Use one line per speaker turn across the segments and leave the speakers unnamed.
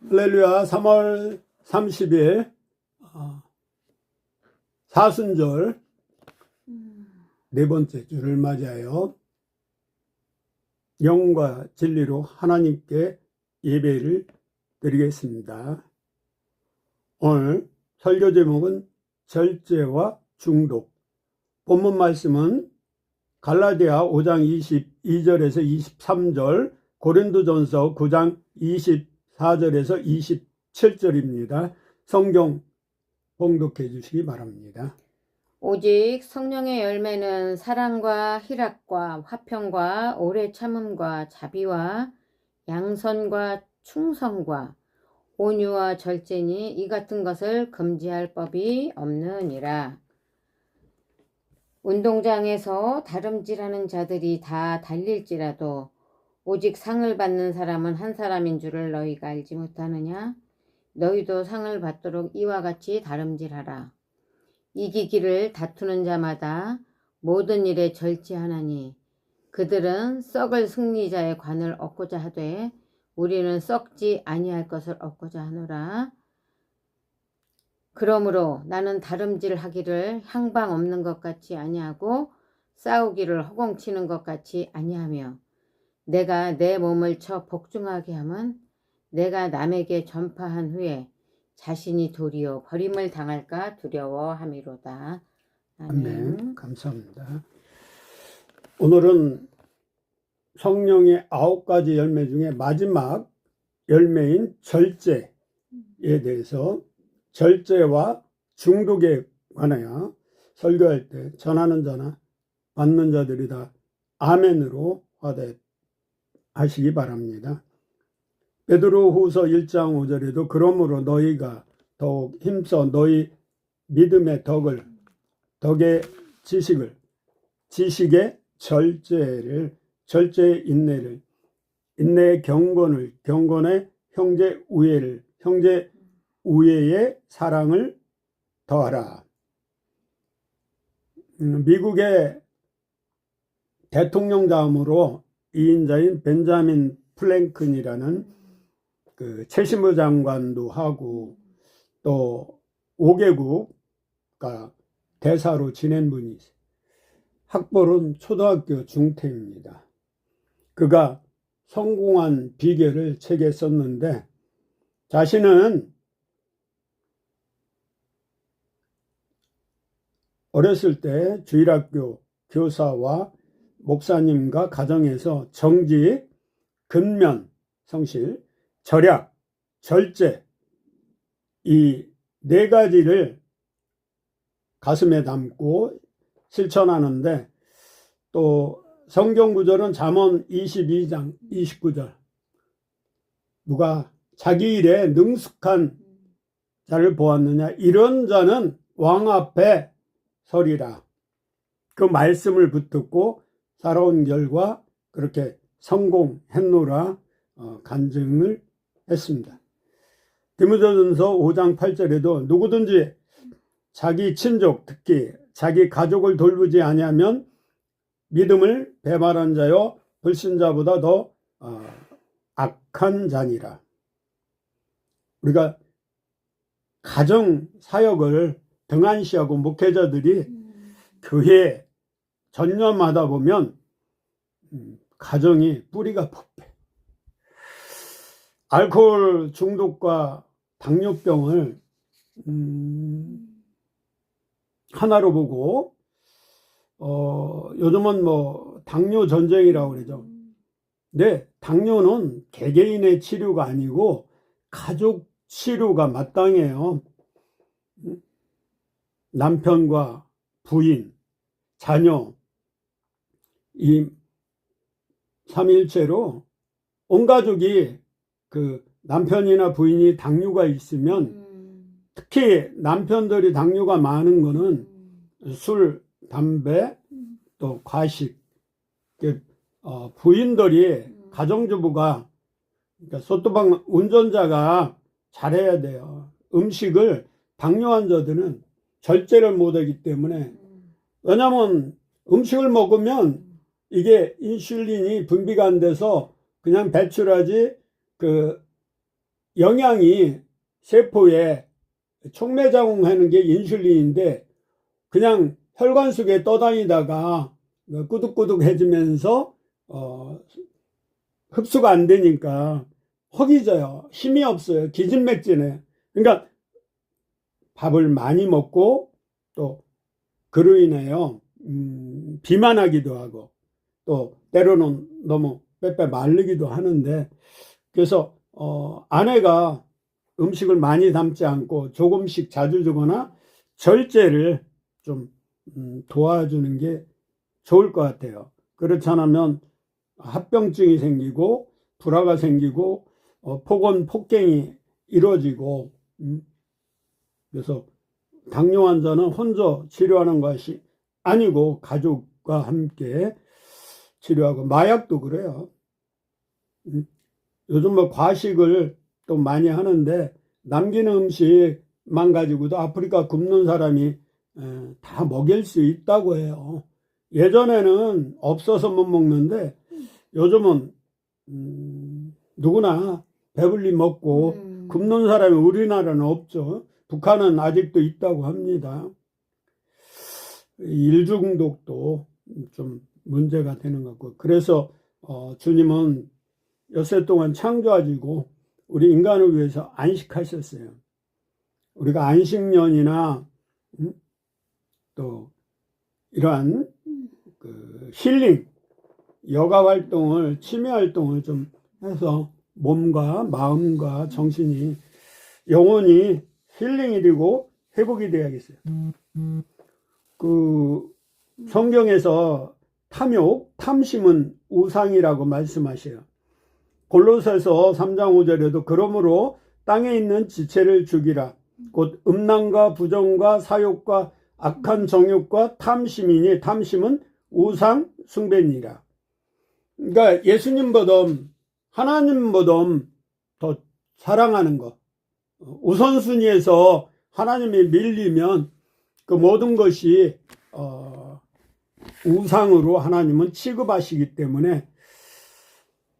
할렐루야. 3월 30일 사순절 네 번째 주를 맞이하여 영과 진리로 하나님께 예배를 드리겠습니다. 오늘 설교 제목은 절제와 중독. 본문 말씀은 갈라디아 5장 22절에서 23절, 고린도전서 9장 24절에서 27절입니다. 성경 봉독해 주시기 바랍니다.
오직 성령의 열매는 사랑과 희락과 화평과 오래 참음과 자비와 양선과 충성과 온유와 절제니 이 같은 것을 금지할 법이 없느니라. 운동장에서 다름질하는 자들이 다 달릴지라도 오직 상을 받는 사람은 한 사람인 줄을 너희가 알지 못하느냐? 너희도 상을 받도록 이와 같이 다름질하라. 이기기를 다투는 자마다 모든 일에 절제하나니 그들은 썩을 승리자의 관을 얻고자 하되 우리는 썩지 아니할 것을 얻고자 하노라. 그러므로 나는 다름질하기를 향방 없는 것 같이 아니하고 싸우기를 허공치는 것 같이 아니하며 내가 내 몸을 쳐 복종하게 함은 내가 남에게 전파한 후에 자신이 도리어 버림을 당할까 두려워함이로다.
아멘. 감사합니다. 오늘은 성령의 9가지 열매 중에 마지막 열매인 절제에 대해서 절제와 중독에 관하여 설교할 때 전하는 자나 받는 자들이 다 아멘으로 화답하시기 바랍니다. 베드로후서 1장 5절에도 그러므로 너희가 더욱 힘써 너희 믿음의 덕의 지식의 절제의 인내를, 인내의 경건의 형제 우애의 사랑을 더하라. 미국의 대통령 다음으로 2인자인 벤자민 프랭클린이라는 그 최신부 장관도 하고 또 5개국가 대사로 지낸 분이 있어요. 학벌은 초등학교 중퇴입니다. 그가 성공한 비결을 책에 썼는데 자신은 어렸을 때 주일학교 교사와 목사님과 가정에서 정직, 근면, 성실, 절약, 절제 이 네 가지를 가슴에 담고 실천하는데 또 성경 구절은 잠언 22장 29절 누가 자기 일에 능숙한 자를 보았느냐 이런 자는 왕 앞에 서리라. 그 말씀을 붙들고 살아온 결과 그렇게 성공했노라 간증을 했습니다. 디모데전서 5장 8절에도 누구든지 자기 친족 특히 자기 가족을 돌보지 아니하면 믿음을 배반한 자요 불신자보다 더 악한 자니라. 우리가 가정 사역을 등한시하고 목회자들이 교회에 전념하다 보면 가정이 뿌리가 뽑혀. 알코올 중독과 당뇨병을 하나로 보고 요즘은 뭐 당뇨 전쟁이라고 그러죠. 네, 당뇨는 개개인의 치료가 아니고 가족 치료가 마땅해요. 남편과 부인, 자녀 이 삼일체로 온 가족이 그 남편이나 부인이 당뇨가 있으면 특히 남편들이 당뇨가 많은 거는 술, 담배, 또 과식 부인들이 가정주부가 그러니까 소뚜방 운전자가 잘해야 돼요. 음식을 당뇨 환자들은 절제를 못하기 때문에 왜냐하면 음식을 먹으면 이게 인슐린이 분비가 안 돼서 그냥 배출하지 영양이 세포에 촉매작용하는 게 인슐린인데 그냥 혈관 속에 떠다니다가 꾸덕꾸덕해지면서 흡수가 안 되니까 허기져요. 힘이 없어요. 기진맥진해. 그러니까 밥을 많이 먹고 또 그로 인해요 비만하기도 하고 또 때로는 너무 빼빼 마르기도 하는데, 그래서 아내가 음식을 많이 담지 않고 조금씩 자주 주거나 절제를 좀 도와주는 게 좋을 것 같아요. 그렇지 않으면 합병증이 생기고 불화가 생기고 폭언 폭행이 이루어지고 그래서 당뇨 환자는 혼자 치료하는 것이 아니고 가족과 함께 치료하고, 마약도 그래요. 요즘 뭐 과식을 또 많이 하는데 남기는 음식만 가지고도 아프리카 굶는 사람이 다 먹일 수 있다고 해요. 예전에는 없어서 못 먹는데 요즘은 누구나 배불리 먹고 굶는 사람이 우리나라는 없죠. 북한은 아직도 있다고 합니다. 일중독도 좀 문제가 되는 것 같고, 그래서 주님은 엿새 동안 창조하시고 우리 인간을 위해서 안식하셨어요. 우리가 안식년이나 또 이러한 그 힐링, 여가 활동을, 취미 활동을 좀 해서 몸과 마음과 정신이 영혼이 힐링이 되고 회복이 돼야겠어요. 그 성경에서 탐욕, 탐심은 우상이라고 말씀하셔요. 골로새서 3장 5절에도 그러므로 땅에 있는 지체를 죽이라. 곧 음란과 부정과 사욕과 악한 정욕과 탐심이니 탐심은 우상 숭배니라. 그러니까 예수님보다 하나님보다 더 사랑하는 것, 우선순위에서 하나님이 밀리면 그 모든 것이 우상으로 하나님은 취급하시기 때문에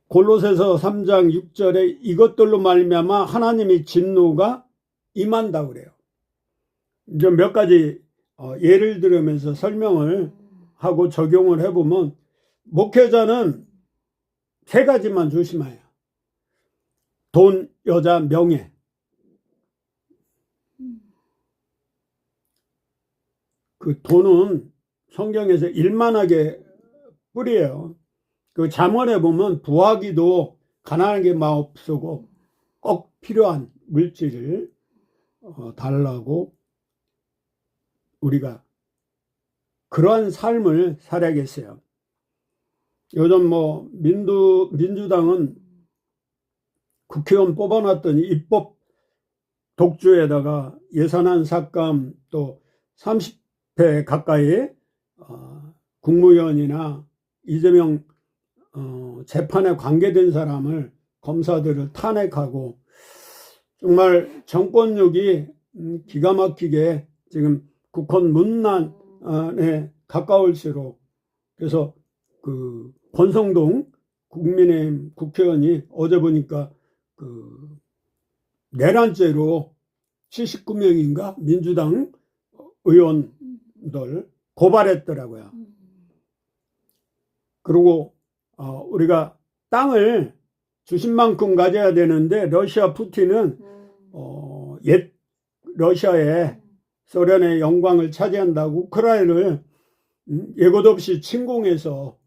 골로새서 3장 6절에 이것들로 말미암아 하나님의 진노가 임한다 그래요. 이제 몇 가지 예를 들으면서 설명을 하고 적용을 해보면, 목회자는 세 가지만 조심해요. 돈, 여자, 명예. 그 돈은 성경에서 일만하게 뿌리예요. 그 잠언에 보면 부하기도 가난하게 마옵소고 꼭 필요한 물질을 달라고, 우리가 그러한 삶을 살아야겠어요. 요즘 뭐 민주당은 국회의원 뽑아놨더니 입법 독주에다가 예산안 삭감, 또 30회 가까이 국무위원이나 이재명 재판에 관계된 사람을, 검사들을 탄핵하고 정말 정권력이 기가 막히게 지금 국헌 문란에 가까울수록, 그래서 그 권성동 국민의힘 국회의원이 어제 보니까 그 내란죄로 79명인가 민주당 의원들 고발했더라고요. 그리고 우리가 땅을 주신 만큼 가져야 되는데 러시아 푸틴은 옛 러시아의 소련의 영광을 차지한다고 우크라이나를 예고도 없이 침공해서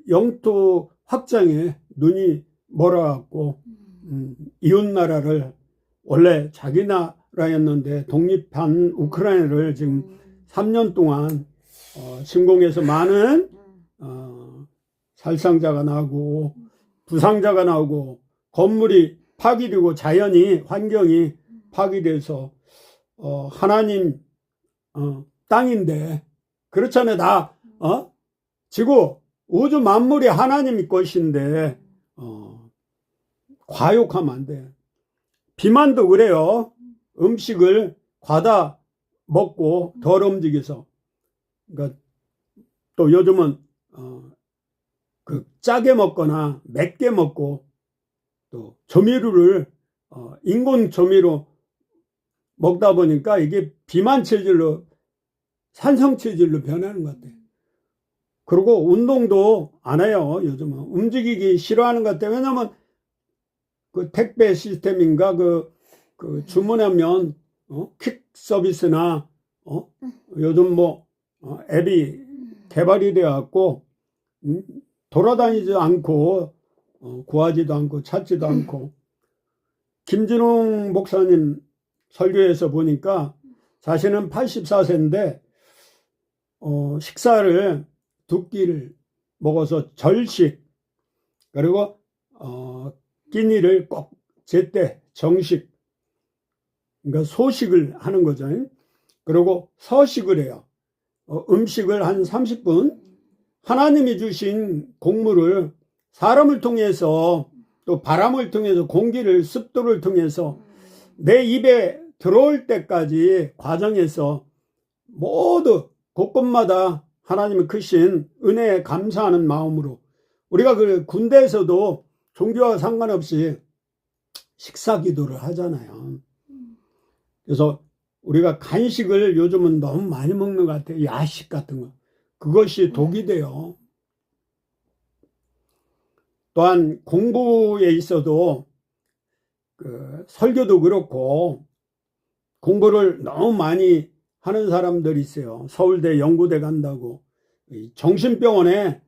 영토 확장에 눈이 멀어갖고 이웃나라를, 원래 자기 나라였는데 독립한 우크라이나를 지금 3년 동안 침공해서 많은 살상자가 나오고 부상자가 나오고 건물이 파괴되고 자연이, 환경이 파괴돼서 하나님 땅인데, 그렇잖아요. 다 지구 우주 만물이 하나님의 것인데 과욕하면 안 돼. 비만도 그래요. 음식을 과다 먹고 덜 움직여서. 그러니까 또 요즘은 그 짜게 먹거나 맵게 먹고 또 조미료를 인공 조미료 먹다 보니까 이게 비만 체질로 산성 체질로 변하는 것 같아요. 그리고 운동도 안 해요. 요즘은 움직이기 싫어하는 것 같아요. 왜냐면 그 택배 시스템인가 그 주문하면 퀵 서비스나 요즘 뭐 앱이 개발이 되어 갖고 돌아다니지 않고 구하지도 않고 찾지도 않고. 김진웅 목사님 설교에서 보니까 자신은 84세인데 식사를 두 끼를 먹어서 절식, 그리고 끼니를 꼭 제때 정식, 그러니까 소식을 하는 거죠. 그리고 서식을 해요. 음식을 한 30분 하나님이 주신 곡물을 사람을 통해서 또 바람을 통해서 공기를 습도를 통해서 내 입에 들어올 때까지 과정에서 모두 곳곳마다 하나님의 크신 은혜에 감사하는 마음으로 우리가 그 군대에서도 종교와 상관없이 식사 기도를 하잖아요. 그래서 우리가 간식을 요즘은 너무 많이 먹는 것 같아요. 야식 같은 거. 그것이 독이 돼요. 또한 공부에 있어도 그 설교도 그렇고 공부를 너무 많이 하는 사람들이 있어요. 서울대 연구대 간다고 정신병원에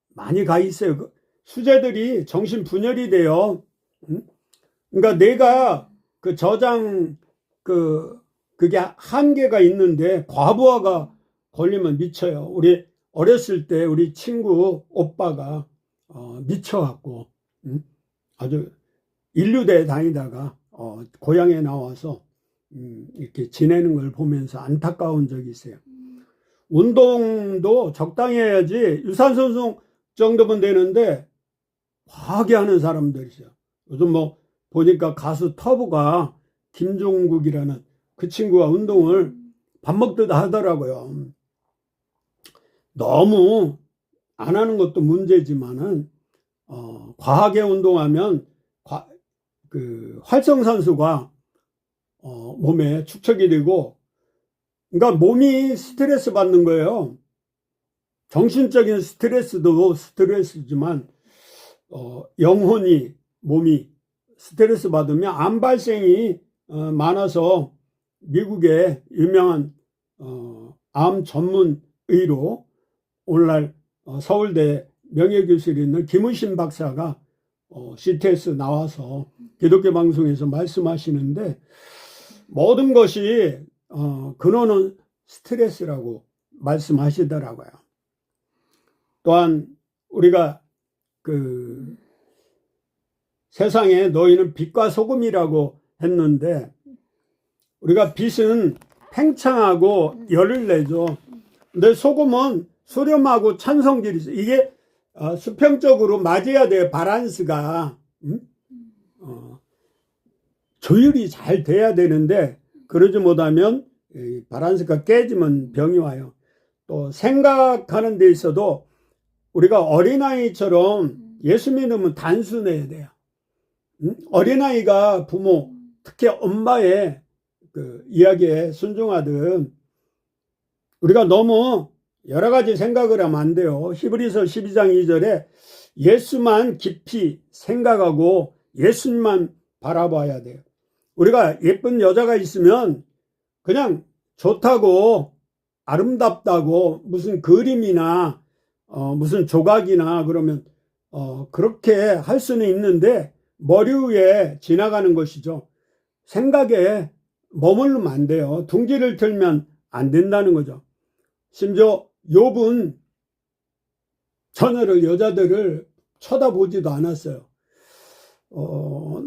많이 가 있어요. 수재들이 정신분열이 돼요. 그러니까 내가 그 저장 그게 한계가 있는데 과부하가 걸리면 미쳐요. 우리 어렸을 때 우리 친구 오빠가 미쳐갖고 아주 인류대에 다니다가 고향에 나와서 이렇게 지내는 걸 보면서 안타까운 적이 있어요. 운동도 적당히 해야지 유산소운동 정도면 되는데 과하게 하는 사람들이 있어요. 요즘 뭐 보니까 가수 터보가 김종국이라는 그 친구가 운동을 밥 먹듯 하더라고요. 너무 안 하는 것도 문제지만은 과하게 운동하면 그 활성산소가 몸에 축적이 되고, 그러니까 몸이 스트레스 받는 거예요. 정신적인 스트레스도 스트레스지만 영혼이 몸이 스트레스 받으면 암 발생이 많아서 미국의 유명한 암 전문 의로 오늘날 서울대 명예교수에 있는 김은신 박사가 CTS 나와서 기독교 방송에서 말씀하시는데 모든 것이 근원은 스트레스라고 말씀하시더라고요. 또한 우리가 그 세상에 너희는 빛과 소금이라고 했는데 우리가 빛은 팽창하고 열을 내죠. 근데 소금은 소렴하고 찬성질이 있어요. 이게 수평적으로 맞아야 돼요. 밸런스가 조율이 잘 돼야 되는데 그러지 못하면 밸런스가 깨지면 병이 와요. 또 생각하는 데 있어도 우리가 어린아이처럼 예수 믿으면 단순해야 돼요. 어린아이가 부모, 특히 엄마의 그 이야기에 순종하듯 우리가 너무 여러 가지 생각을 하면 안 돼요. 히브리서 12장 2절에 예수만 깊이 생각하고 예수님만 바라봐야 돼요. 우리가 예쁜 여자가 있으면 그냥 좋다고 아름답다고 무슨 그림이나 무슨 조각이나 그러면 그렇게 할 수는 있는데 머리 위에 지나가는 것이죠. 생각에 머무르면 안 돼요. 둥지를 틀면 안 된다는 거죠. 심지어 욥은 처녀를 여자들을 쳐다보지도 않았어요.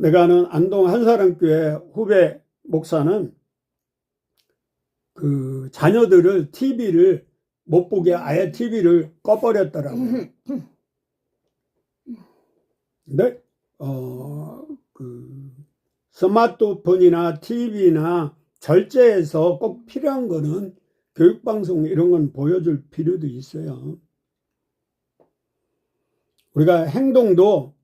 내가 아는 안동 한사랑교회 후배 목사는 그 자녀들을 TV를 못 보게 아예 TV를 꺼버렸더라고요. 근데 그 스마트폰이나 TV나 절제해서 꼭 필요한 거는 교육방송 이런 건 보여줄 필요도 있어요. 우리가 행동도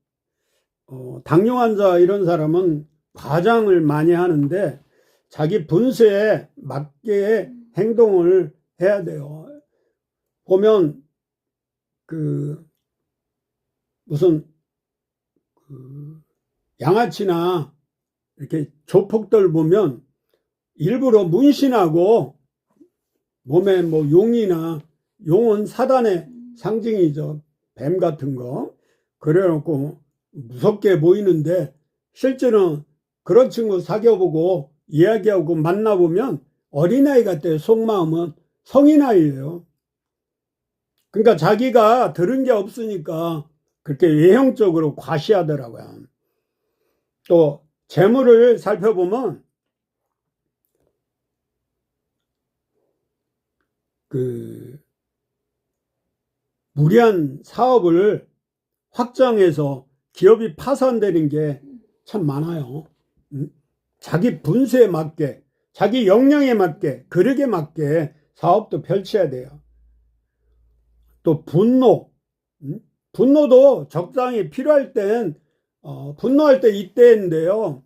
당뇨 환자 이런 사람은 과장을 많이 하는데 자기 분수에 맞게 행동을 해야 돼요. 보면 무슨 양아치나 이렇게 조폭들 보면 일부러 문신하고 몸에 뭐 용은 사단의 상징이죠. 뱀 같은 거. 그래놓고 무섭게 보이는데 실제는 그런 친구 사귀어보고 이야기하고 만나보면 어린아이 같아요. 속마음은 성인아이예요. 그러니까 자기가 들은 게 없으니까 그렇게 외형적으로 과시하더라고요. 또 재물을 살펴보면 무리한 사업을 확장해서 기업이 파산되는 게 참 많아요. 자기 분수에 맞게, 자기 역량에 맞게, 그릇에 맞게 사업도 펼쳐야 돼요. 또 분노도 적당히 필요할 땐 분노할 때 이때인데요.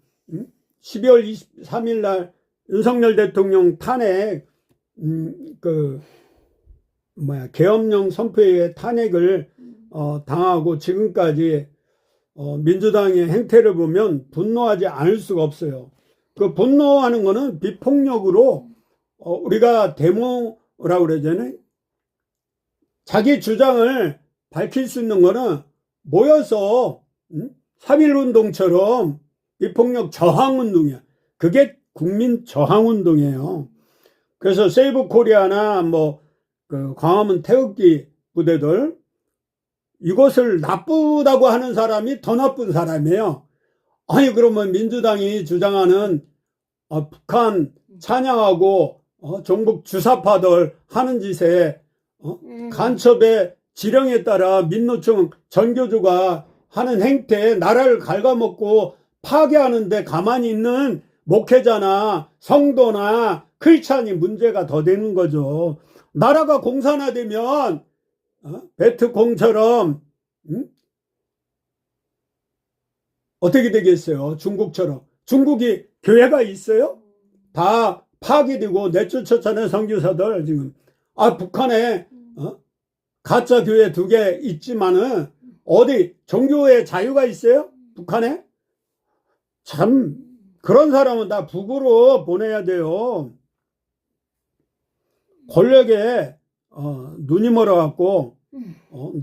12월 23일 날 윤석열 대통령 탄핵 계엄령 선포에 탄핵을 당하고 지금까지 민주당의 행태를 보면 분노하지 않을 수가 없어요. 그 분노하는 거는 비폭력으로 우리가 데모라고 그러잖아요. 자기 주장을 밝힐 수 있는 거는 모여서 3.1운동처럼 비폭력 저항운동이야. 그게 국민 저항운동이에요. 그래서 세이브 코리아나 광화문 태극기 부대들, 이것을 나쁘다고 하는 사람이 더 나쁜 사람이에요. 아니 그러면 민주당이 주장하는 북한 찬양하고 종북 주사파들 하는 짓에 간첩의 지령에 따라 민노총 전교조가 하는 행태에 나라를 갉아먹고 파괴하는데 가만히 있는 목회자나 성도나 크리스찬이 문제가 더 되는 거죠. 나라가 공산화되면 베트콩처럼 어떻게 되겠어요? 중국처럼. 중국이 교회가 있어요? 다 파괴되고 내쫓았잖아요. 선교사들 지금. 북한에 가짜 교회 2개 있지만은 어디 종교의 자유가 있어요? 북한에? 참 그런 사람은 다 북으로 보내야 돼요. 권력에 눈이 멀어갖고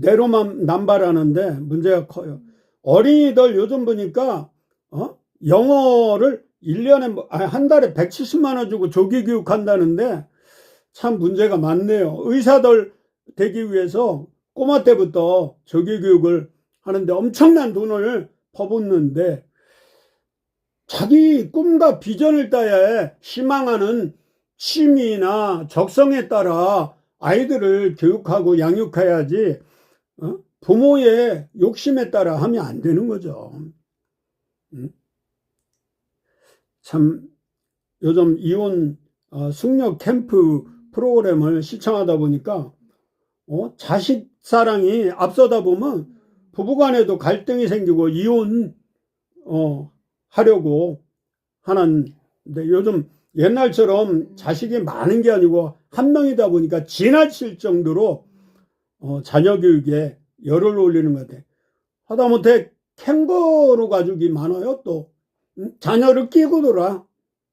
내로남발하는데 문제가 커요. 어린이들 요즘 보니까 영어를 1년에 한 달에 170만 원 주고 조기 교육한다는데 참 문제가 많네요. 의사들 되기 위해서 꼬마 때부터 조기 교육을 하는데 엄청난 돈을 퍼붓는데 자기 꿈과 비전을 따야 희망하는 취미나 적성에 따라 아이들을 교육하고 양육해야지 부모의 욕심에 따라 하면 안 되는 거죠. 참 요즘 이혼 숙녀 캠프 프로그램을 시청하다 보니까 자식 사랑이 앞서다 보면 부부간에도 갈등이 생기고 이혼 하려고 하는데 요즘 옛날처럼 자식이 많은 게 아니고 한 명이다 보니까 지나칠 정도로 자녀 교육에 열을 올리는 것 같아요. 하다못해 캥거루 가족이 많아요. 또 자녀를 끼고 놀아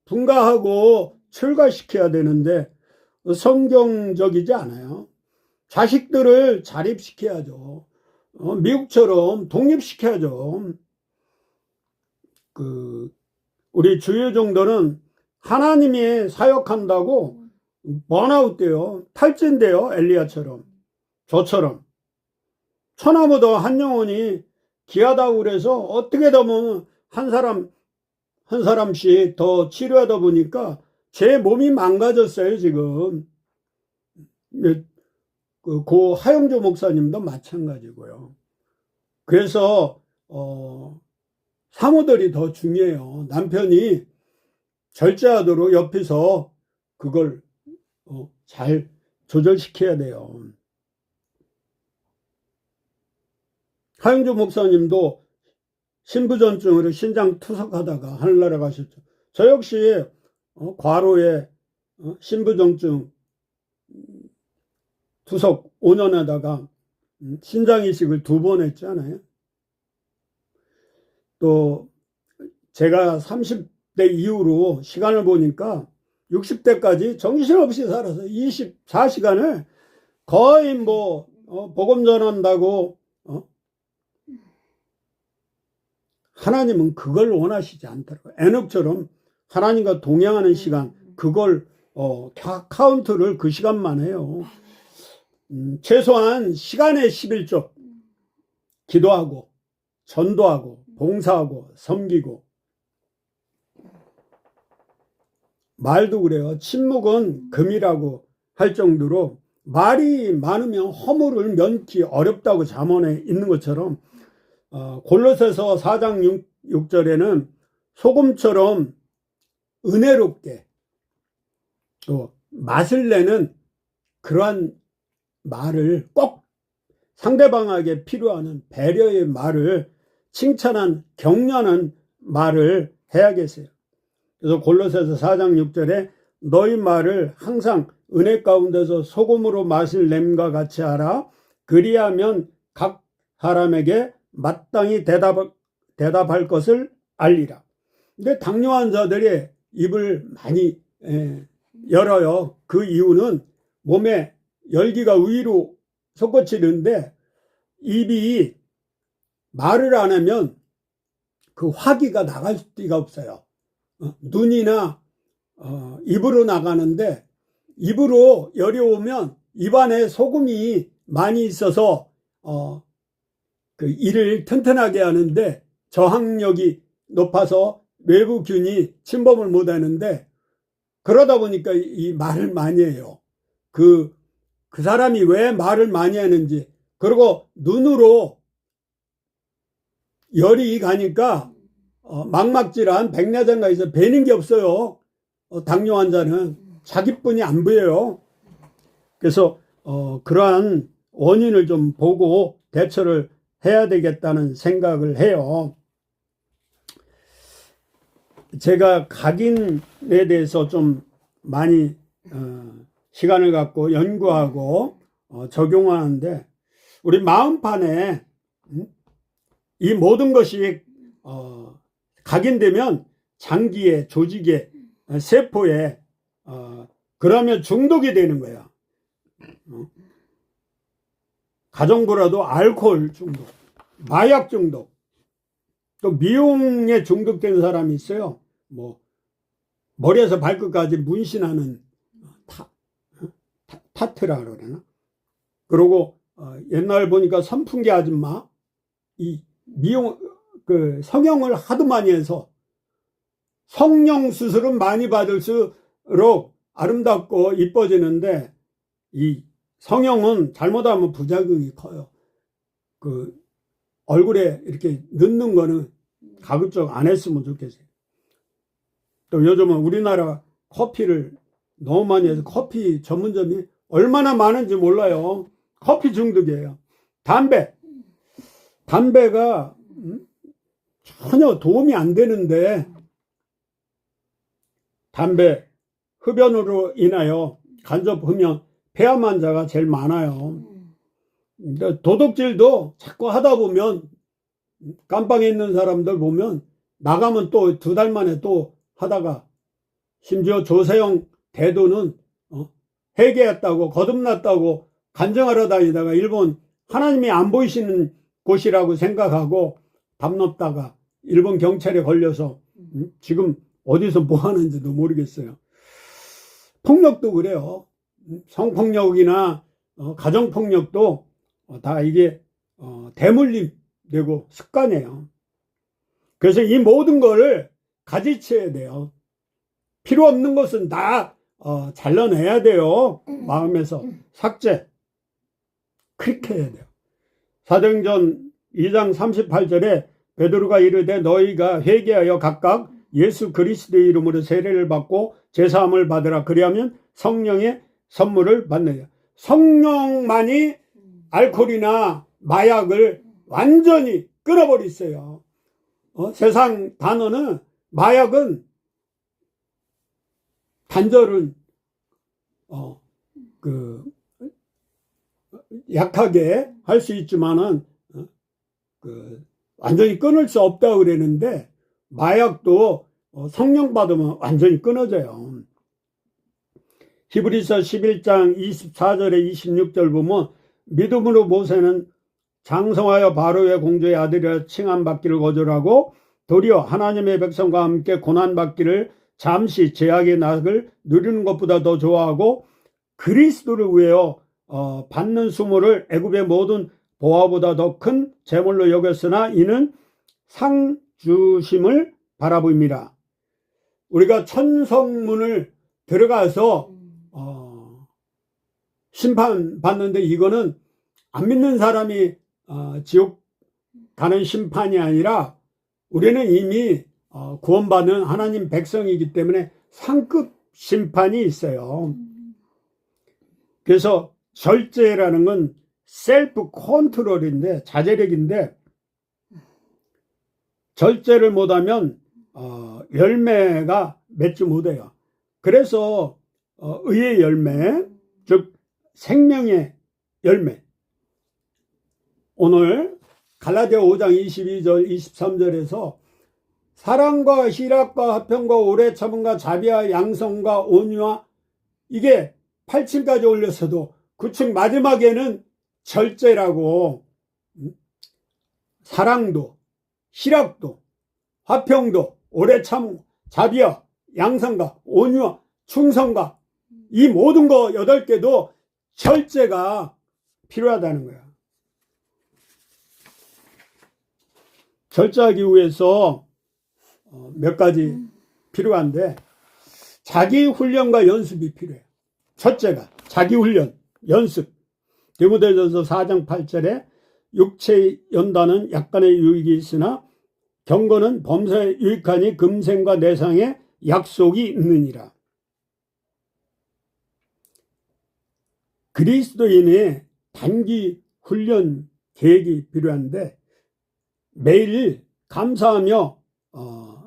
분가하고 출가시켜야 되는데 성경적이지 않아요. 자식들을 자립시켜야죠. 미국처럼 독립시켜야죠. 우리 주요 정도는 하나님이 사역한다고 번아웃 돼요. 탈진돼요. 엘리야처럼. 저처럼. 천하보다 한 영혼이 귀하다고 그래서 어떻게 보면 한 사람씩 더 치료하다 보니까 제 몸이 망가졌어요, 지금. 고 하영조 목사님도 마찬가지고요. 그래서 사모들이 더 중요해요. 남편이 절제하도록 옆에서 그걸 잘 조절시켜야 돼요. 하영조 목사님도 신부전증으로 신장 투석하다가 하늘나라 가셨죠. 저 역시 과로에 신부전증 투석 5년 하다가 신장 이식을 2번 했잖아요. 또 제가 30대 이후로 시간을 보니까 60대까지 정신없이 살아서 24시간을 거의 뭐 복음 전한다고 하나님은 그걸 원하시지 않더라고요. 에녹처럼 하나님과 동행하는 시간, 그걸 카운트를 그 시간만 해요. 최소한 시간의 11조 기도하고 전도하고 봉사하고 섬기고. 말도 그래요. 침묵은 금이라고 할 정도로 말이 많으면 허물을 면키 어렵다고 잠언에 있는 것처럼 골로새서 4장 6절에는 소금처럼 은혜롭게 또 맛을 내는 그러한 말을 꼭 상대방에게 필요하는 배려의 말을 칭찬한 격려하는 말을 해야겠어요. 그래서 골로새서 4장 6절에 너희 말을 항상 은혜 가운데서 소금으로 맛을 냄과 같이 하라. 그리하면 각 사람에게 마땅히 대답할 것을 알리라. 근데 당뇨 환자들이 입을 많이 열어요. 그 이유는 몸에 열기가 위로 솟구치는데 입이 말을 안 하면 그 화기가 나갈 수가 없어요. 눈이나 입으로 나가는데 입으로 열이 오면 입안에 소금이 많이 있어서 그 이를 튼튼하게 하는데 저항력이 높아서 외부균이 침범을 못 하는데, 그러다 보니까 이 말을 많이 해요. 그 사람이 왜 말을 많이 하는지. 그리고 눈으로 열이 가니까 망막질환 백내장가에서 뵈는 게 없어요. 당뇨 환자는 자기뿐이 안 보여요. 그래서 그러한 원인을 좀 보고 대처를 해야 되겠다는 생각을 해요. 제가 각인에 대해서 좀 많이 시간을 갖고 연구하고 적용하는데, 우리 마음판에 이 모든 것이 각인되면 장기에, 조직에, 세포에 그러면 중독이 되는 거야. 가정부라도 알코올 중독, 마약 중독, 또 미용에 중독된 사람이 있어요. 뭐 머리에서 발끝까지 문신하는 타트라 그러나. 그리고 옛날 보니까 선풍기 아줌마, 이 미용 그 성형을 하도 많이 해서 성형 수술은 많이 받을수록 아름답고 이뻐지는데, 이 성형은 잘못하면 부작용이 커요. 그 얼굴에 이렇게 넣는 거는 가급적 안 했으면 좋겠어요. 또 요즘은 우리나라 커피를 너무 많이 해서 커피 전문점이 얼마나 많은지 몰라요. 커피 중독이에요. 담배가 전혀 도움이 안 되는데, 담배 흡연으로 인하여 간접 흡연, 폐암 환자가 제일 많아요. 도둑질도 자꾸 하다 보면, 깜빵에 있는 사람들 보면 나가면 또 2달 만에 또 하다가, 심지어 조세영 대도는 회개했다고 거듭났다고 간증하러 다니다가 일본 하나님이 안 보이시는 곳이라고 생각하고 담 넘다가 일본 경찰에 걸려서 지금 어디서 뭐 하는지도 모르겠어요. 폭력도 그래요. 성폭력이나 가정폭력도 다 이게 대물림 되고 습관이에요. 그래서 이 모든 거를 가지쳐야 돼요. 필요 없는 것은 다 잘라내야 돼요. 마음에서 삭제. 그렇게 해야 돼요. 사도행전 2장 38절에 베드로가 이르되 너희가 회개하여 각각 예수 그리스도의 이름으로 세례를 받고 제사함을 받으라. 그리하면 성령의 선물을 받느니라. 성령만이 알코올이나 마약을 완전히 끊어버리세요. 세상 단어는 마약은 단절은 약하게 할 수 있지만은 완전히 끊을 수 없다고 그랬는데 마약도 성령 받으면 완전히 끊어져요. 히브리서 11장 24절에 26절 보면 믿음으로 모세는 장성하여 바로의 공주의 아들이라 칭함받기를 거절하고 도리어 하나님의 백성과 함께 고난받기를 잠시 제약의 낙을 누리는 것보다 더 좋아하고 그리스도를 위하여 받는 수모를 애굽의 모든 보화보다 더 큰 재물로 여겼으나 이는 상 주심을 바라봅니다. 우리가 천성문을 들어가서 심판받는데 이거는 안 믿는 사람이 지옥 가는 심판이 아니라 우리는 이미 구원받은 하나님 백성이기 때문에 상급 심판이 있어요. 그래서 절제라는 건 셀프 컨트롤인데 자제력인데 절제를 못하면 열매가 맺지 못해요. 그래서 의의 열매, 즉 생명의 열매. 오늘 갈라디아 5장 22절 23절에서 사랑과 희락과 화평과 오래 참음과 자비와 양성과 온유와 이게 8층까지 올렸어도 9층 마지막에는 절제라고 사랑도 희락도 화평도 오래 참음 자비와 양성과 온유와 충성과 이 모든 거 8개도 절제가 필요하다는 거야. 절제하기 위해서 몇 가지 필요한데 자기 훈련과 연습이 필요해요. 첫째가 자기 훈련, 연습. 디모데전서 4장 8절에 육체의 연단은 약간의 유익이 있으나 경건은 범사에 유익하니 금생과 내상에 약속이 있느니라. 그리스도인의 단기 훈련 계획이 필요한데 매일 감사하며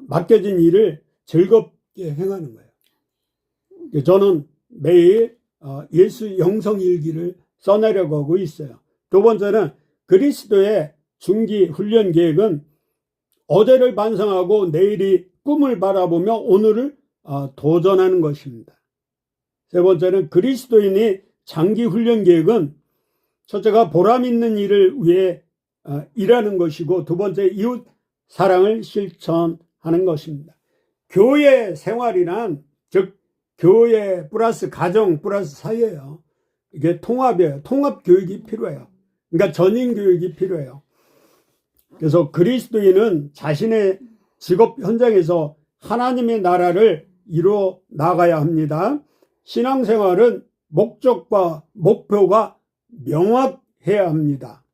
맡겨진 일을 즐겁게 행하는 거예요. 저는 매일 예수 영성일기를 써내려고 하고 있어요. 두 번째는 그리스도의 중기 훈련 계획은 어제를 반성하고 내일이 꿈을 바라보며 오늘을 도전하는 것입니다. 세 번째는 그리스도인이 장기 훈련 계획은 첫째가 보람 있는 일을 위해 일하는 것이고 두 번째 이웃 사랑을 실천하는 것입니다. 교회 생활이란 즉 교회 플러스 가정 플러스 사회예요. 이게 통합이에요. 통합 교육이 필요해요. 그러니까 전인 교육이 필요해요. 그래서 그리스도인은 자신의 직업 현장에서 하나님의 나라를 이루어 나가야 합니다. 신앙생활은 목적과 목표가 명확해야 합니다.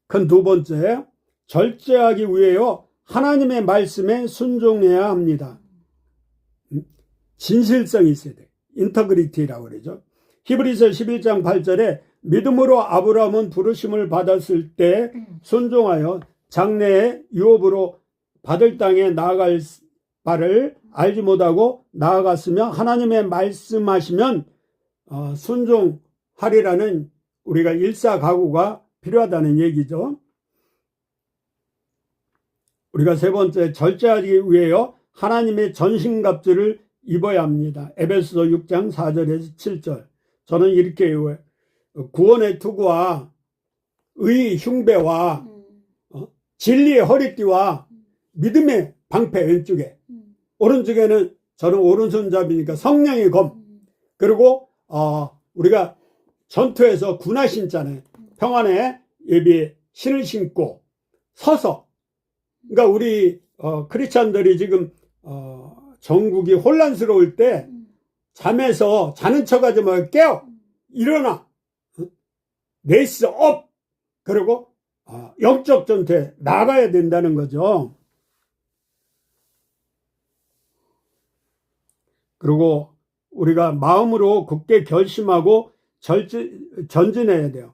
큰 두 번째, 절제하기 위하여 하나님의 말씀에 순종해야 합니다. 진실성이 있어야 돼요. 인터그리티라고 그러죠. 히브리서 11장 8절에 믿음으로 아브라함은 부르심을 받았을 때 순종하여 장래의 유업으로 받을 땅에 나아갈 바를 알지 못하고 나아갔으며 하나님의 말씀하시면 순종하리라는 우리가 일사각오가 필요하다는 얘기죠. 우리가 세 번째, 절제하기 위하여 하나님의 전신갑주를 입어야 합니다. 에베소서 6장 4절에서 7절. 저는 이렇게 외워요. 구원의 투구와 의의 흉배와 진리의 허리띠와 믿음의 방패 왼쪽에, 오른쪽에는 저는 오른손잡이니까 성령의 검, 그리고 우리가 전투에서 군화 신잖아요. 평안의 예비의 신을 신고 서서, 그러니까 우리 크리스찬들이 지금 전국이 혼란스러울 때 잠에서 자는 척하지 말고 깨어 일어나 레이스 업, 그리고 영적 전투에 나가야 된다는 거죠. 그리고 우리가 마음으로 굳게 결심하고 전진해야 돼요.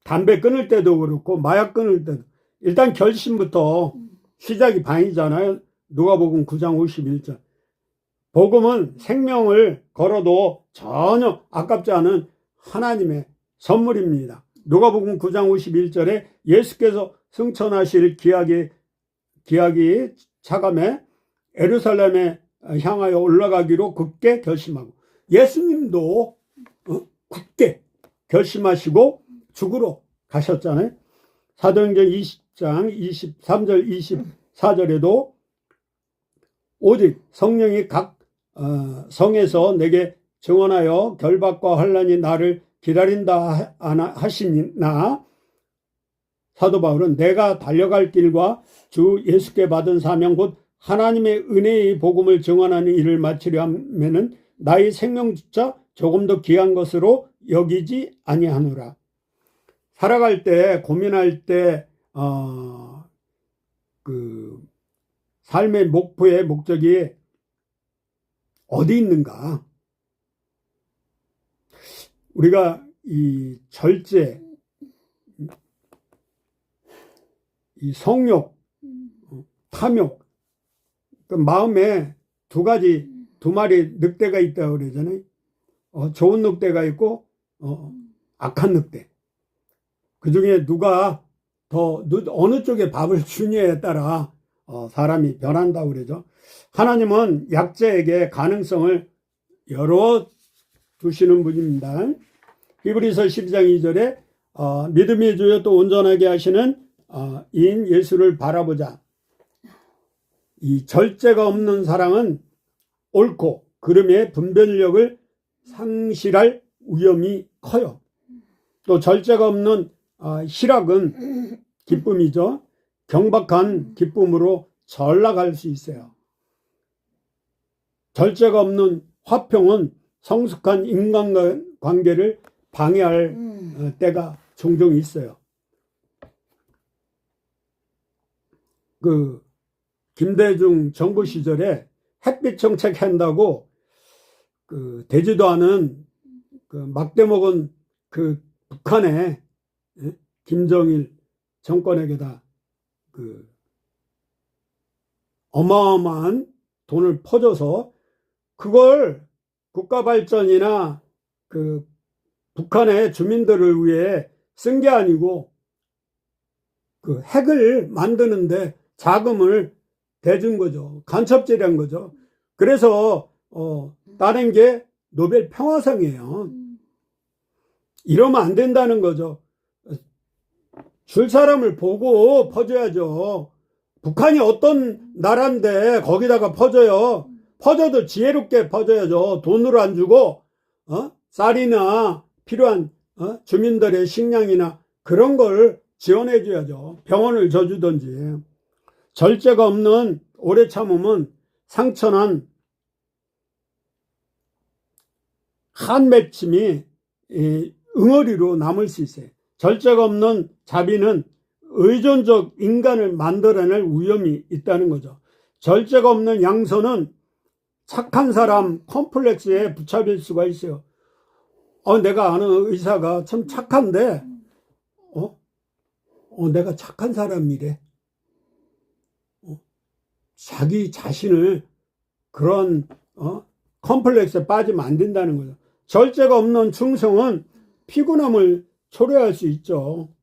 담배 끊을 때도 그렇고 마약 끊을 때도 일단 결심부터 시작이 반이잖아요. 누가복음 9장 51절. 복음은 생명을 걸어도 전혀 아깝지 않은 하나님의 선물입니다. 누가복음 9장 51절에 예수께서 승천하실 기약이 차감해 예루살렘에 향하여 올라가기로 굳게 결심하고, 예수님도 굳게 결심하시고 죽으러 가셨잖아요. 사도행전 20장 23절 24절에도 오직 성령이 각 성에서 내게 증언하여 결박과 환난이 나를 기다린다 하시나, 사도 바울은 내가 달려갈 길과 주 예수께 받은 사명 곧 하나님의 은혜의 복음을 증언하는 일을 마치려 하면은 나의 생명조차 조금 더 귀한 것으로 여기지 아니하노라. 살아갈 때, 고민할 때, 삶의 목표의 목적이 어디 있는가? 우리가 이 절제, 이 성욕, 탐욕, 그 마음에 두 마리 늑대가 있다고 그러잖아요. 좋은 늑대가 있고, 악한 늑대. 그 중에 누가 어느 쪽에 밥을 주냐에 따라 사람이 변한다고 그러죠. 하나님은 약자에게 가능성을 열어 두시는 분입니다. 히브리서 12장 2절에 믿음의 주여 또 온전하게 하시는 이인 예수를 바라보자. 이 절제가 없는 사랑은 옳고 그름의 분별력을 상실할 위험이 커요. 또 절제가 없는 희락은 기쁨이죠. 경박한 기쁨으로 전락할 수 있어요. 절제가 없는 화평은 성숙한 인간관계를 방해할 때가 종종 있어요. 김대중 정부 시절에 햇빛 정책한다고 되지도 않은 막대 먹은 북한의 김정일 정권에게다 어마어마한 돈을 퍼줘서 그걸 국가 발전이나 북한의 주민들을 위해 쓴 게 아니고 핵을 만드는데 자금을 대준 거죠. 간첩질한 거죠. 그래서 따낸 게 노벨 평화상이에요. 이러면 안 된다는 거죠. 줄 사람을 보고 퍼줘야죠. 북한이 어떤 나라인데 거기다가 퍼줘요. 퍼줘도 지혜롭게 퍼줘야죠. 돈으로 안 주고 쌀이나 필요한 주민들의 식량이나 그런 걸 지원해 줘야죠. 병원을 져주든지. 절제가 없는 오래 참음은 상처난 한 맺힘이 응어리로 남을 수 있어요. 절제가 없는 자비는 의존적 인간을 만들어낼 위험이 있다는 거죠. 절제가 없는 양손은 착한 사람 컴플렉스에 붙잡힐 수가 있어요. 내가 아는 의사가 참 착한데 내가 착한 사람이래. 자기 자신을 그런 컴플렉스에 빠지면 안 된다는 거죠. 절제가 없는 충성은 피곤함을 초래할 수 있죠.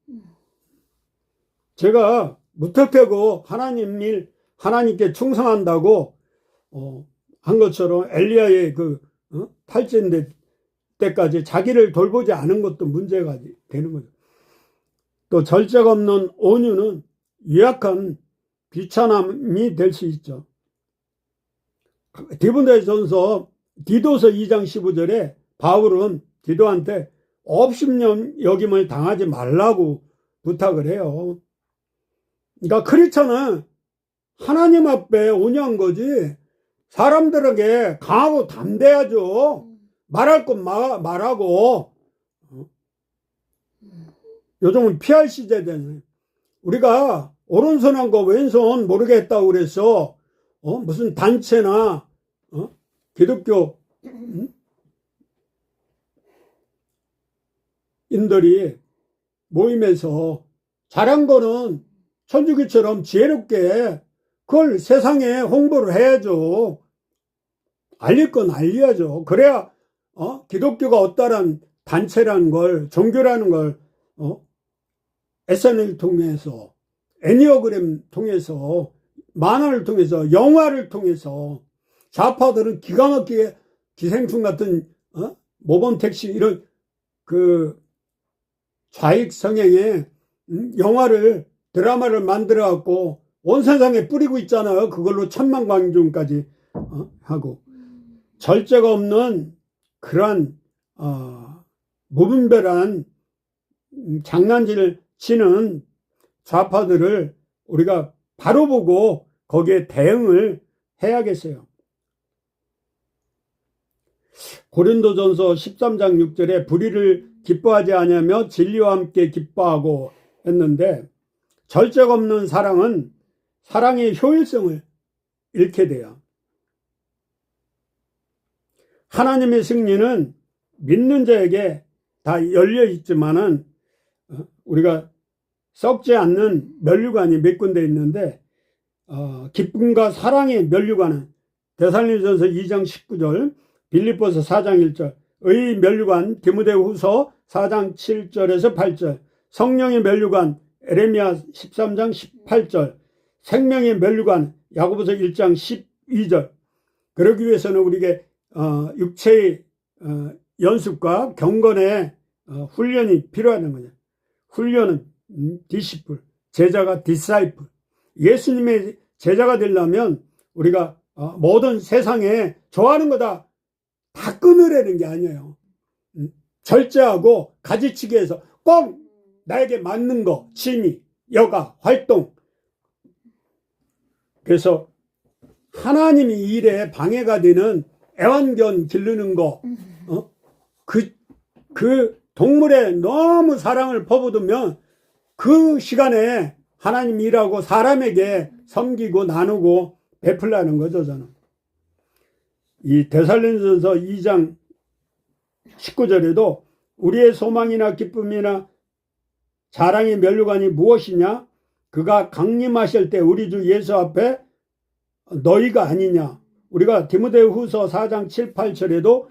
제가 무턱대고 하나님께 충성한다고 한 것처럼 엘리야의 탈진 때까지 자기를 돌보지 않은 것도 문제가 되는 거죠. 또 절제가 없는 온유는 유약한 비천함이 될 수 있죠. 디모데전서 디도서 2장 15절에 바울은 디도한테 업신여 여김을 당하지 말라고 부탁을 해요. 그러니까 크리스천은 하나님 앞에 온유한 거지 사람들에게 강하고 담대하죠. 말할 것 말하고. 요즘은 PR 시대잖아요. 우리가 오른손하고 왼손 모르겠다고 그래서 무슨 단체나 기독교 인들이 모임에서 잘한 거는 천주교처럼 지혜롭게 그걸 세상에 홍보를 해야죠. 알릴 건 알려야죠. 그래야 기독교가 어떠한 단체라는 걸, 종교라는 걸 SNL 통해서, 애니어그램 통해서, 만화를 통해서, 영화를 통해서 좌파들은 기가 막히게 기생충 같은 모범택시 이런 그 좌익 성향의 영화를, 드라마를 만들어 갖고 온 세상에 뿌리고 있잖아요. 그걸로 천만 관중까지 하고, 절제가 없는 그러한 무분별한 장난질을 치는 좌파들을 우리가 바로 보고 거기에 대응을 해야겠어요. 고린도전서 13장 6절에 불의를 기뻐하지 아니하며 진리와 함께 기뻐하고 했는데, 절제가 없는 사랑은 사랑의 효율성을 잃게 돼요. 하나님의 승리는 믿는 자에게 다 열려 있지만은 우리가 썩지 않는 면류관이 몇 군데 있는데, 기쁨과 사랑의 면류관은 데살로니가전서 2장 19절, 빌립보서 4장 1절, 의 면류관 디모데후서 4장 7절에서 8절, 성령의 면류관 에레미야 13장 18절, 생명의 면류관 야고보서 1장 12절. 그러기 위해서는 우리에게 육체의 연습과 경건의 훈련이 필요한 거죠. 훈련은 디시플, 제자가 디사이플. 예수님의 제자가 되려면 우리가 모든 세상에 좋아하는 거 다 끊으라는 게 아니에요. 절제하고 가지치기해서 꼭 나에게 맞는 거, 취미, 여가, 활동. 그래서 하나님이 일에 방해가 되는 애완견 기르는 거, 그 동물에 너무 사랑을 퍼붓으면 그 시간에 하나님 일하고 사람에게 섬기고 나누고 베풀라는 거죠, 저는. 이 데살로니가전서 2장 19절에도 우리의 소망이나 기쁨이나 자랑의 면류관이 무엇이냐? 그가 강림하실 때 우리 주 예수 앞에 너희가 아니냐? 우리가 디모데후서 4장 7, 8절에도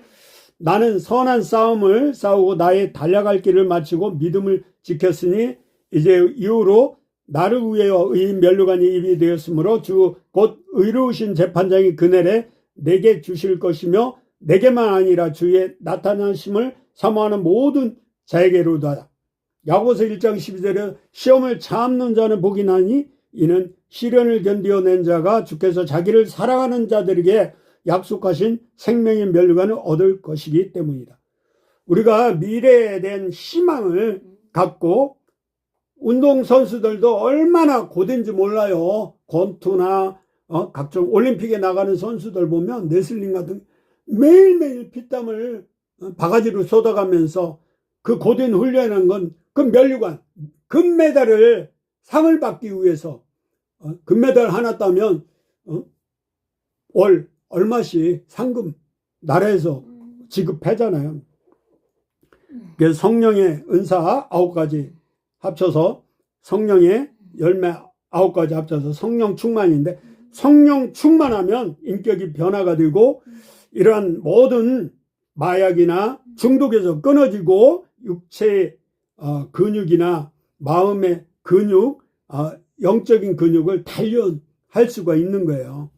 나는 선한 싸움을 싸우고 나의 달려갈 길을 마치고 믿음을 지켰으니 이제 이후로 나를 위하여 의 면류관이 입이 되었으므로 주 곧 의로우신 재판장이 그날에 내게 주실 것이며 내게만 아니라 주의 나타나심을 사모하는 모든 자에게로다. 야고보서 1장 12절에 시험을 참는 자는 복이 나니 이는 시련을 견디어낸 자가 주께서 자기를 사랑하는 자들에게 약속하신 생명의 면류관을 얻을 것이기 때문이다. 우리가 미래에 대한 희망을 갖고, 운동선수들도 얼마나 고된지 몰라요. 권투나 각종 올림픽에 나가는 선수들 보면 레슬링 같은 매일매일 피땀을 바가지로 쏟아가면서 그 고된 훈련하는 건 그 면류관, 금메달을 상을 받기 위해서 금메달 하나 따면 월 얼마씩 상금 나라에서 지급하잖아요. 그래서 성령의 은사 9가지 합쳐서 성령의 열매 9가지 합쳐서 성령 충만인데, 성령 충만하면 인격이 변화가 되고 이러한 모든 마약이나 중독에서 끊어지고 육체의 근육이나 마음의 근육, 영적인 근육을 단련할 수가 있는 거예요.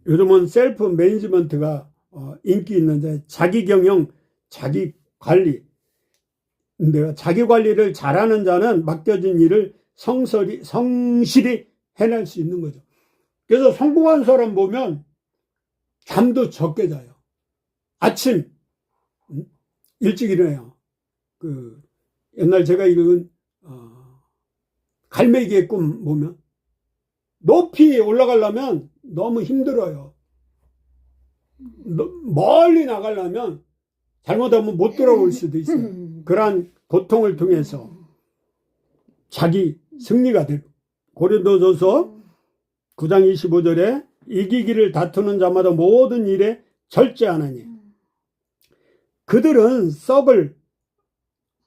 요즘은 셀프 매니지먼트가 인기 있는데, 자기 경영, 자기 관리. 근데 자기 관리를 잘하는 자는 맡겨진 일을 성실히 해낼 수 있는 거죠. 그래서 성공한 사람 보면 잠도 적게 자요. 아침 일찍 일어나요. 옛날 제가 읽은 갈매기의 꿈 보면 높이 올라가려면 너무 힘들어요. 멀리 나가려면 잘못하면 못 돌아올 수도 있어요. 그러한 고통을 통해서 자기 승리가 되고, 고린도전서 9장 25절에 이기기를 다투는 자마다 모든 일에 절제하나니 그들은 썩을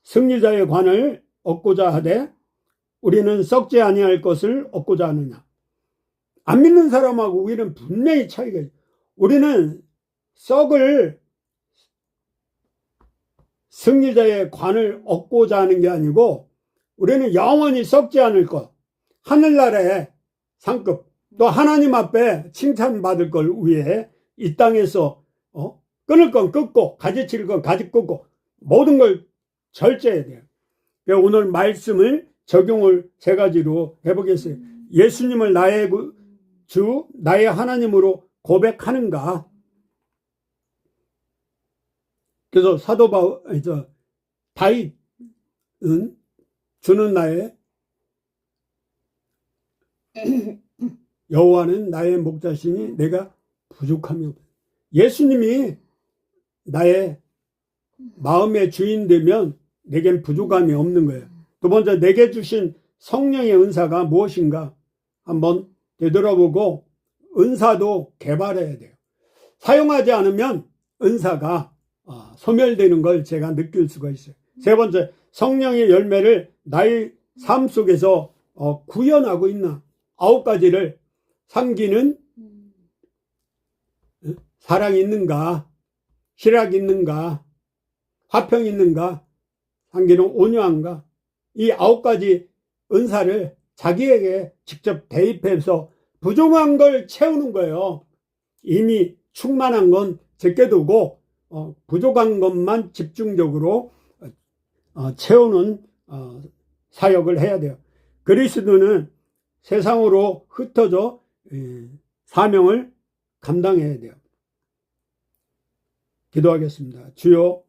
승리자의 관을 얻고자 하되 우리는 썩지 아니할 것을 얻고자 하느냐. 안 믿는 사람하고 우리는 분명히 차이가 있어요. 우리는 썩을 승리자의 관을 얻고자 하는 게 아니고 우리는 영원히 썩지 않을 것, 하늘나라의 상급, 또 하나님 앞에 칭찬받을 걸 위해 이 땅에서 끊을 건 끊고 가지칠 건 가지 끊고 모든 걸 절제해야 돼요. 오늘 말씀을 적용을 세 가지로 해보겠어요. 예수님을 나의 주, 나의 하나님으로 고백하는가? 그래서 다윗은 주는 나의 여호와는 나의 목자시니 내가 부족함이 없다. 예수님이 나의 마음의 주인 되면 내겐 부족함이 없는 거예요. 두 번째, 내게 주신 성령의 은사가 무엇인가 한번 되돌아보고 은사도 개발해야 돼요. 사용하지 않으면 은사가 소멸되는 걸 제가 느낄 수가 있어요. 세 번째, 성령의 열매를 나의 삶 속에서 구현하고 있나. 9가지를 삼기는 사랑이 있는가, 희락이 있는가, 화평이 있는가, 삼기는 온유한가. 이 9가지 은사를 자기에게 직접 대입해서 부족한 걸 채우는 거예요. 이미 충만한 건 제껴두고 부족한 것만 집중적으로 채우는 사역을 해야 돼요. 그리스도는 세상으로 흩어져 사명을 감당해야 돼요. 기도하겠습니다. 주여,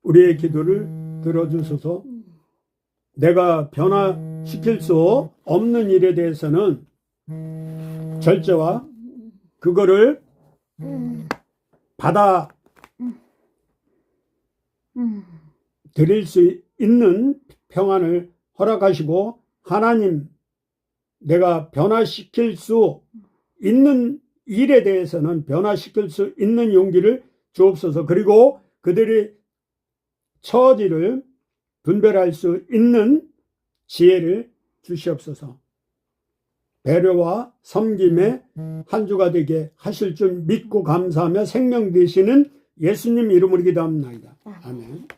우리의 기도를 들어주소서. 내가 변화시킬 수 없는 일에 대해서는 절제와 그거를 받아 드릴 수 있는 평안을 허락하시고, 하나님, 내가 변화시킬 수 있는 일에 대해서는 변화시킬 수 있는 용기를 주옵소서. 그리고 그들의 처지를 분별할 수 있는 지혜를 주시옵소서. 배려와 섬김의 한 주가 되게 하실 줄 믿고 감사하며 생명 되시는 예수님 이름으로 기도합니다. 아멘.